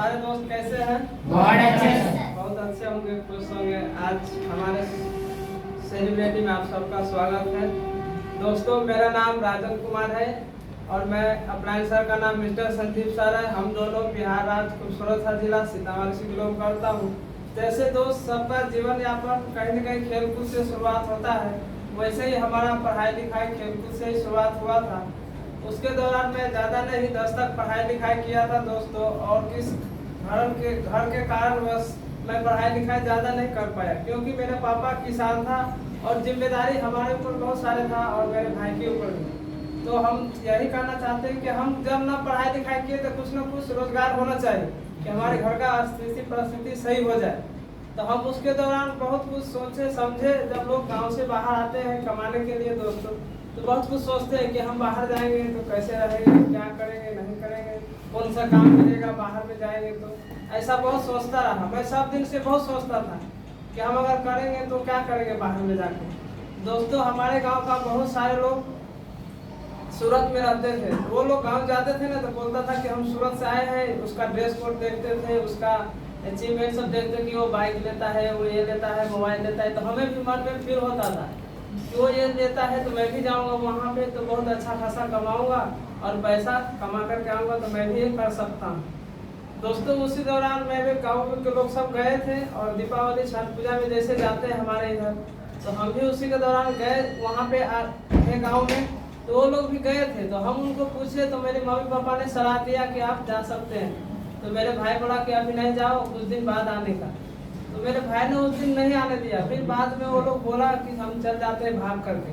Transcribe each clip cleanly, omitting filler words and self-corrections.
सारे दोस्त कैसे हैं? बहुत अच्छे से। बहुत अच्छे होंगे, खुश होंगे। आज हमारे सेलिब्रिटी में आप सबका स्वागत है। दोस्तों, मेरा नाम राजन कुमार है और मैं अप्लायंस सर का नाम मिस्टर संदीप सर है। हम दोनों बिहार राज्य खूबसूरत सा जिला सीतामढ़ी से बिलोंग करता हूँ। जैसे दोस्त सबका जीवन यापन कहीं न कहीं खेलकूद से शुरुआत होता है, वैसे ही हमारा पढ़ाई लिखाई खेलकूद से ही शुरुआत हुआ था। उसके दौरान मैं ज़्यादा नहीं 10 तक पढ़ाई लिखाई किया था दोस्तों, और किस घर के कारणवश मैं पढ़ाई लिखाई ज़्यादा नहीं कर पाया, क्योंकि मेरे पापा किसान था और जिम्मेदारी हमारे ऊपर बहुत सारे था और मेरे भाई के ऊपर भी। तो हम यही कहना चाहते हैं कि हम जब ना पढ़ाई लिखाई किए तो कुछ ना कुछ रोजगार होना चाहिए कि हमारे घर का स्थिति परिस्थिति सही हो जाए। तो हम उसके दौरान बहुत कुछ सोचे समझे। जब लोग गांव से बाहर आते हैं कमाने के लिए दोस्तों, तो बहुत कुछ सोचते हैं कि हम बाहर जाएंगे तो कैसे रहेंगे, क्या करेंगे, नहीं करेंगे, कौन सा काम मिलेगा बाहर में जाएंगे। तो ऐसा बहुत सोचता रहा। मैं सब दिन से बहुत सोचता था कि हम अगर करेंगे तो क्या करेंगे बाहर में जाके। दोस्तों, हमारे गाँव का बहुत सारे लोग सूरत में रहते थे। वो लोग गांव जाते थे ना तो बोलता था कि हम सूरत से आए हैं। उसका ड्रेस कोड देखते थे, उसका अचीवमेंट सब देखते कि वो बाइक लेता है, वो ये लेता है, मोबाइल लेता है। तो हमें भी मन में फील होता था कि वो ये लेता है तो मैं भी जाऊंगा वहाँ पे, तो बहुत अच्छा खासा कमाऊंगा और पैसा कमा करके आऊँगा तो मैं भी ये कर सकता हूँ। दोस्तों, उसी दौरान मैं भी गाँव के लोग सब गए थे और दीपावली छठ पूजा में जैसे जाते हैं हमारे इधर, तो हम भी उसी के दौरान गए वहाँ पे थे गाँव में। तो वो लोग भी गए थे तो हम उनको पूछे तो मेरे मम्मी पापा ने सलाह दिया कि आप जा सकते हैं। तो मेरे भाई बोला कि अभी नहीं जाओ, कुछ दिन बाद आने का। तो मेरे भाई ने उस दिन नहीं आने दिया। फिर बाद में वो लोग बोला कि हम चल जाते हैं भाग करके,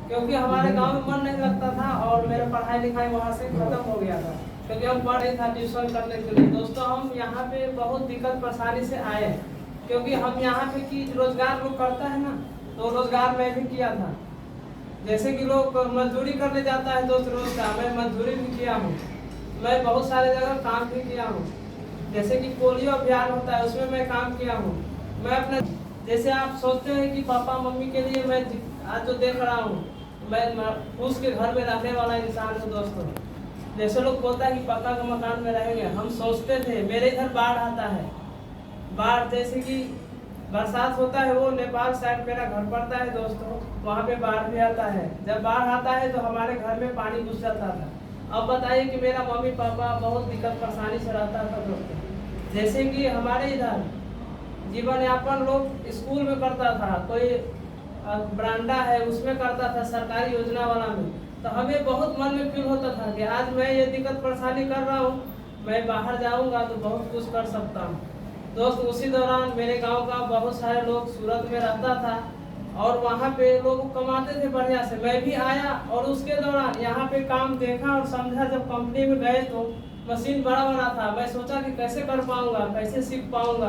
क्योंकि हमारे गांव में मन नहीं लगता था और मेरा पढ़ाई लिखाई वहाँ से खत्म हो गया था, क्योंकि हम पढ़ रही था ट्यूशन करने के लिए। दोस्तों, हम यहाँ पे बहुत दिक्कत परेशानी से आए हैं, क्योंकि हम यहाँ पे की रोजगार लोग करता है ना, तो रोजगार मैं भी किया था। जैसे कि लोग मजदूरी करने जाता है दोस्त रोज का, मैं मजदूरी भी किया हूँ। मैं बहुत सारे जगह काम भी किया हूँ। जैसे कि पोलियो अभियान होता है उसमें मैं काम किया हूँ। मैं अपने जैसे आप सोचते हैं कि पापा मम्मी के लिए मैं आज जो देख रहा हूँ, मैं उसके घर में रहने वाला इंसान हूँ दोस्तों। जैसे लोग बोलता है कि पक्का का मकान में रहेंगे, हम सोचते थे। मेरे इधर बाढ़ आता है, बाढ़ जैसे कि बरसात होता है, वो नेपाल साइड मेरा घर पड़ता है दोस्तों, वहाँ पे बाढ़ भी आता है। जब बाढ़ आता है तो हमारे घर में पानी घुस जाता था। अब बताइए कि मेरा मम्मी पापा बहुत दिक्कत परेशानी से रहता था दोस्तों। जैसे कि हमारे इधर जीवन यापन लोग स्कूल में करता था, कोई बरांडा है उसमें करता था, सरकारी योजना वाला में। तो हमें बहुत मन में फील होता था कि आज मैं ये दिक्कत परेशानी कर रहा हूँ, मैं बाहर जाऊँगा तो बहुत कुछ कर सकता हूँ। दोस्त, उसी दौरान मेरे गांव का बहुत सारे लोग सूरत में रहता था और वहाँ पे लोग कमाते थे बढ़िया से। मैं भी आया और उसके दौरान यहाँ पे काम देखा और समझा। जब कंपनी में गए तो मशीन बड़ा बड़ा था। मैं सोचा कि कैसे कर पाऊँगा, कैसे सीख पाऊँगा।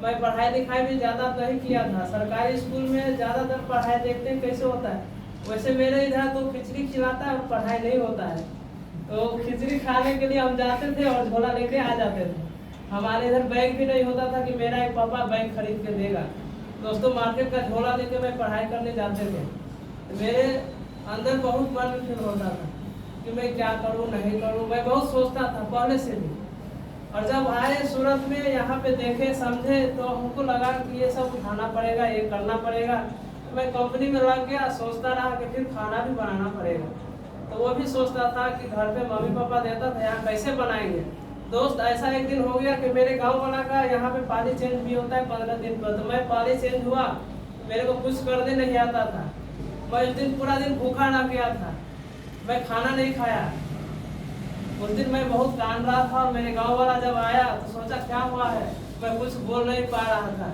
मैं पढ़ाई लिखाई भी ज़्यादा नहीं किया था। सरकारी स्कूल में ज़्यादातर पढ़ाई देखते हैं कैसे होता है, वैसे मेरे इधर तो खिचड़ी खिलाता है और पढ़ाई नहीं होता है। तो खिचड़ी खाने के लिए हम जाते थे और झोला लेके आ जाते थे। हमारे इधर बैग भी नहीं होता था कि मेरा एक पापा बैग खरीद के देगा। दोस्तों, मार्केट का झोला लेके मैं पढ़ाई करने जाते थे। मेरे अंदर बहुत मन फील होता था कि मैं क्या करूं नहीं करूं। मैं बहुत सोचता था पहले से भी। और जब आए सूरत में यहाँ पे देखे समझे तो हमको लगा कि ये सब उठाना पड़ेगा, ये करना पड़ेगा। तो मैं कंपनी में लग गया, सोचता रहा कि फिर खाना भी बनाना पड़ेगा। तो वो भी सोचता था कि घर पे मम्मी पापा देता था, यहाँ कैसे बनाएंगे। दोस्त, ऐसा एक दिन हो गया कि मेरे गांव वाला का यहाँ पे पानी चेंज भी होता है 15 दिन पर। तो मैं पानी चेंज हुआ, मेरे को कुछ करने नहीं आता था। मैं उस दिन पूरा दिन भूखा रह गया था, मैं खाना नहीं खाया। उस दिन मैं बहुत कान रहा था और मेरे गांव वाला जब आया तो सोचा क्या हुआ है, मैं कुछ बोल नहीं पा रहा था।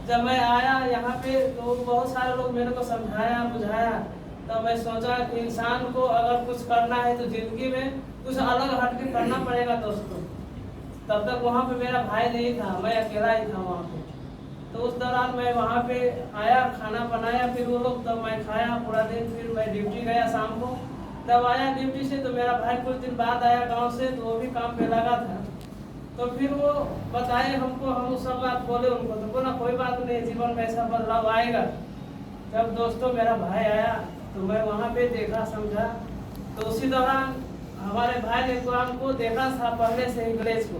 जब मैं आया यहाँ पे तो बहुत सारे लोग मेरे को समझाया बुझाया। तो मैं सोचा कि इंसान को अगर कुछ करना है तो जिंदगी में कुछ अलग हट के करना पड़ेगा दोस्तों। तब तक वहाँ पे मेरा भाई नहीं था, मैं अकेला ही था वहाँ पे। तो उस दौरान मैं वहाँ पे आया, खाना बनाया, फिर वो लोग तब मैं खाया पूरा दिन। फिर मैं ड्यूटी गया शाम को। जब आया ड्यूटी से तो मेरा भाई कुछ दिन बाद आया गांव से, तो वो भी काम पे लगा था। तो फिर वो बताए हमको, हम सब बात बोले उनको, तो बोला कोई बात नहीं, जीवन में ऐसा बदलाव आएगा। जब दोस्तों मेरा भाई आया तो मैं वहाँ पे देखा समझा। तो उसी दौरान हमारे भाई ने हमको देखा था पहले से अंग्रेज को।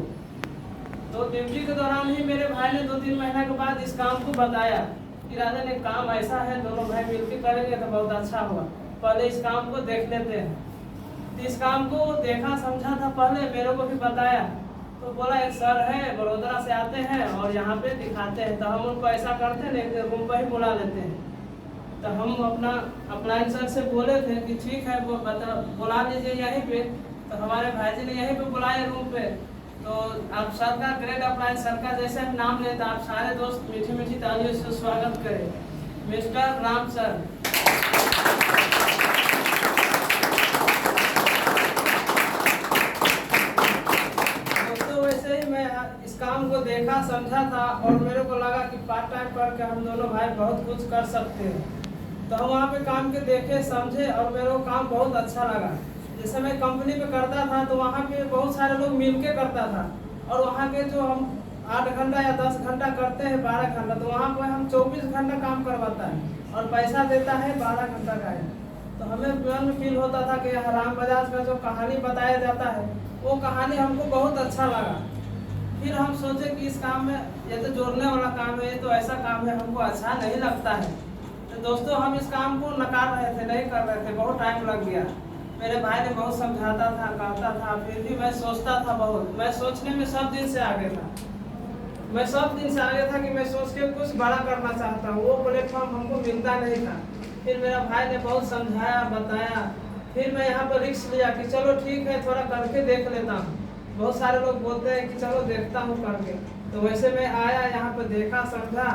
तो ड्यूटी के दौरान ही मेरे भाई ने 2-3 महीना के बाद इस काम को बताया कि राजन एक काम ऐसा है, दोनों भाई मिलकर करेंगे तो बहुत अच्छा होगा, पहले इस काम को देख लेते हैं। तो इस काम को देखा समझा था, पहले मेरे को भी बताया, तो बोला एक सर है बड़ोदरा से आते हैं और यहाँ पे दिखाते हैं। तो हम उनको ऐसा करते हैं, एक रूम पर ही बुला लेते हैं। तो हम अपना अप्लायंस सर से बोले थे कि ठीक है वो बुला लीजिए यहीं पे। तो हमारे भाई जी ने यहीं पे बुलाए रूम पे। तो आप सर का, ग्रेट अप्लायंस सर का जैसे हम नाम लेते हैं, आप सारे दोस्त मीठी मीठी तालियों से स्वागत करें, मिस्टर राम सर। दोस्तों वैसे ही मैं इस काम को देखा समझा था और मेरे को लगा कि पार्ट टाइम करके हम दोनों भाई बहुत कुछ कर सकते हैं। तो हम वहाँ पे काम के देखे समझे और मेरे को काम बहुत अच्छा लगा। जैसे मैं कंपनी पे करता था तो वहाँ पे बहुत सारे लोग मिल के करता था, और वहाँ के जो हम 8 घंटा या 10 घंटा करते हैं 12 घंटा, तो वहाँ पर हम 24 घंटा काम करवाता है और पैसा देता है 12 घंटा का है। तो हमें मन फील होता था कि राम बजाज का जो कहानी बताया जाता है वो कहानी हमको बहुत अच्छा लगा। फिर हम सोचे कि इस काम में ये तो जोड़ने वाला काम है, ये तो ऐसा काम है, हमको अच्छा नहीं लगता है। तो दोस्तों हम इस काम को नकार रहे थे, नहीं कर रहे थे, बहुत टाइम लग गया। मेरे भाई ने बहुत समझाता था, कहता था, फिर भी मैं सोचता था बहुत। मैं सोचने में सब दिन से आगे था, मैं सब दिन से आगे था कि मैं सोच के कुछ बड़ा करना चाहता हूँ। वो प्लेटफॉर्म हमको मिलता नहीं था। फिर मेरा भाई ने बहुत समझाया बताया, फिर मैं यहाँ पर रिस्क लिया कि चलो ठीक है थोड़ा करके देख लेता हूँ। बहुत सारे लोग बोलते हैं कि चलो देखता हूँ करके, तो वैसे मैं आया यहाँ पर देखा समझा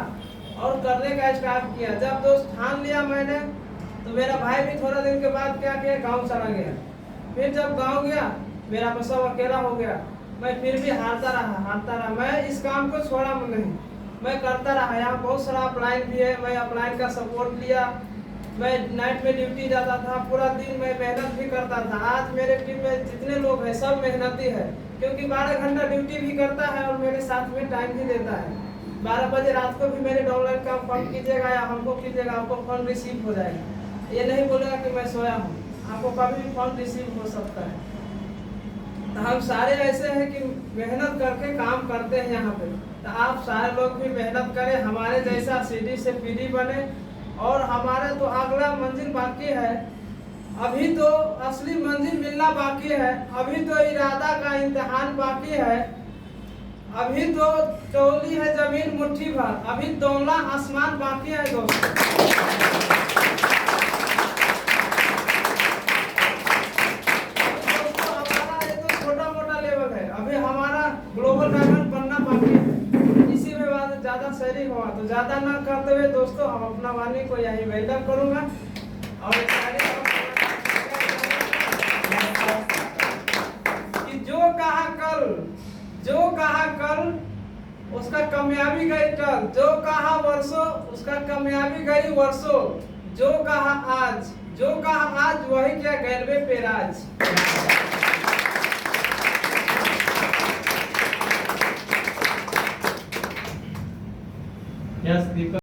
और करने का स्टार्ट किया। जब दोस्त ठान लिया मैंने, तो मेरा भाई भी थोड़ा दिन के बाद क्या किया, गांव चला गया। फिर जब गांव गया मेरा सब अकेला हो गया। मैं फिर भी हारता रहा। मैं इस काम को छोड़ा नहीं, मैं करता रहा। यहाँ बहुत सारा अपलाइन भी है, मैं अपलाइन का सपोर्ट लिया। मैं नाइट में ड्यूटी जाता था, पूरा दिन मैं मेहनत भी करता था। आज मेरे टीम में जितने लोग हैं सब मेहनती है, क्योंकि 12 घंटा ड्यूटी भी करता है और मेरे साथ में टाइम भी देता है। 12 बजे रात को भी मेरे डाउनलोड का फोन कीजिएगा या हमको कीजिएगा, आपको फोन रिसीव हो जाएगा। ये नहीं बोलेगा कि मैं सोया हूँ, आपको कभी भी फोन रिसीव हो सकता है। तो हम सारे ऐसे हैं कि मेहनत करके काम करते हैं यहाँ पे। तो आप सारे लोग भी मेहनत करें, हमारे जैसा सीढ़ी से पीढ़ी बने। और हमारा तो अगला मंजिल बाकी है, अभी तो असली मंजिल मिलना बाकी है, अभी तो इरादा का इम्तिहान बाकी है, अभी तो चौली है जमीन मुट्ठी भर, अभी दौला आसमान बाकी है दोस्तों। हमारा ये तो छोटा मोटा लेवल है, अभी हमारा ग्लोबल डायमंड बनना बाकी है। इसी में बात ज्यादा सही हुआ तो ज्यादा ना करते हुए दोस्तों हम अपना वाणी को यही वेलकम करूंगा। और कि जो कहा कल उसका कामयाबी गई कल, जो कहा वर्षों उसका कामयाबी गई वर्षों, जो कहा आज वही क्या गैलवे पे राज। Yes, Deepak.